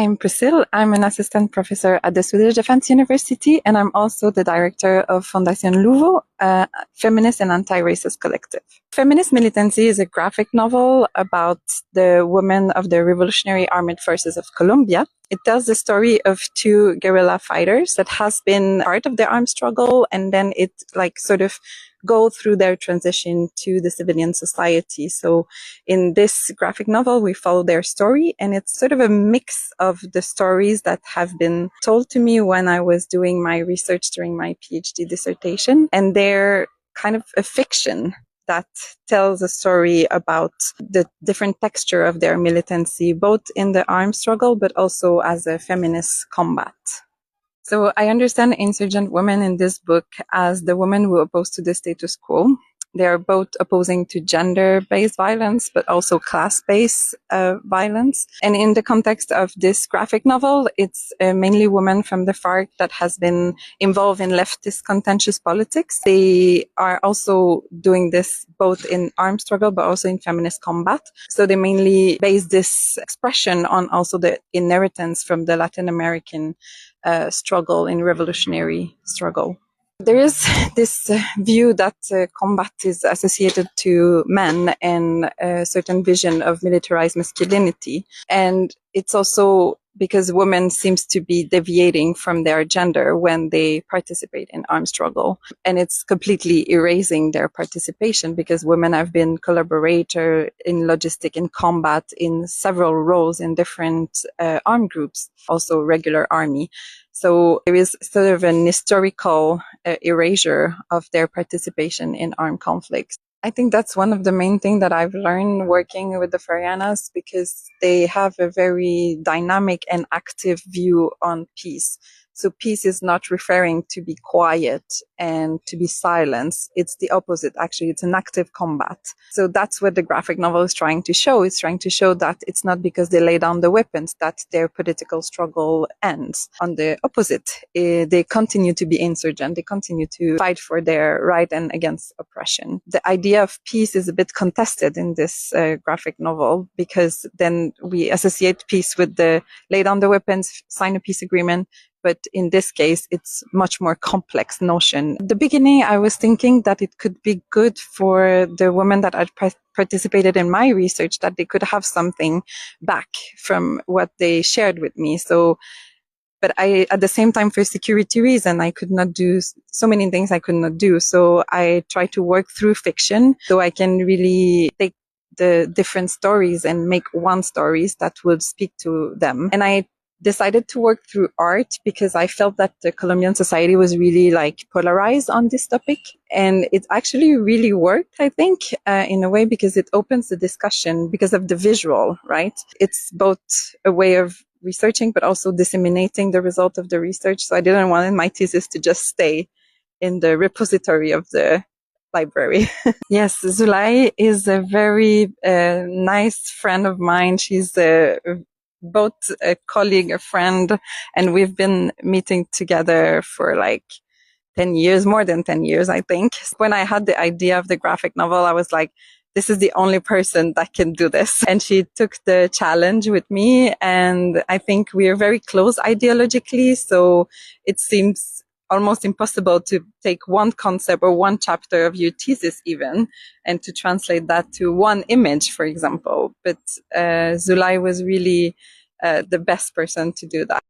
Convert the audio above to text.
I'm Priscyll. I'm an assistant professor at the Swedish Defense University, and I'm also the director of Fundación Luvo, a feminist and anti-racist collective. Feminist Militancy is a graphic novel about the women of the Revolutionary Armed Forces of Colombia. It tells the story of two guerrilla fighters that has been part of the armed struggle, and then it sort of go through their transition to the civilian society. So in this graphic novel, we follow their story, and it's sort of a mix of the stories that have been told to me when I was doing my research during my PhD dissertation, and they're kind of a fiction that tells a story about the different texture of their militancy, both in the armed struggle, but also as a feminist combat. So I understand insurgent women in this book as the women who oppose to the status quo. They are both opposing to gender-based violence, but also class-based violence. And in the context of this graphic novel, it's mainly women from the Farc that has been involved in leftist contentious politics. They are also doing this both in armed struggle, but also in feminist combat. So they mainly base this expression on also the inheritance from the Latin American struggle in revolutionary struggle. There is this view that combat is associated to men and a certain vision of militarized masculinity. And it's also because women seems to be deviating from their gender when they participate in armed struggle. And it's completely erasing their participation because women have been collaborator in logistic in combat in several roles in different armed groups, also regular army. So there is sort of an historical erasure of their participation in armed conflicts. I think that's one of the main things that I've learned working with the farianas, because they have a very dynamic and active view on peace. So peace is not referring to be quiet and to be silenced. It's the opposite. Actually, it's an active combat. So that's what the graphic novel is trying to show. It's trying to show that it's not because they lay down the weapons that their political struggle ends. On the opposite, they continue to be insurgent. They continue to fight for their right and against oppression. The idea of peace is a bit contested in this graphic novel, because then we associate peace with the lay down the weapons, sign a peace agreement. But in this case, it's much more complex notion. At the beginning, I was thinking that it could be good for the women that had participated in my research, that they could have something back from what they shared with me. So, but at the same time, for security reasons, I could not do so many things I could not do. So I try to work through fiction so I can really take the different stories and make one stories that would speak to them. And I decided to work through art because I felt that the Colombian society was really polarized on this topic. And it actually really worked, I think, in a way, because it opens the discussion because of the visual, right? It's both a way of researching, but also disseminating the result of the research. So I didn't want my thesis to just stay in the repository of the library. Yes, Zulay is a very nice friend of mine. She's both a colleague, a friend, and we've been meeting together for 10 years, more than 10 years, I think. When I had the idea of the graphic novel, I was like, this is the only person that can do this. And she took the challenge with me. And I think we are very close ideologically. So it seems almost impossible to take one concept or one chapter of your thesis even, and to translate that to one image, for example. But Zulay was really the best person to do that.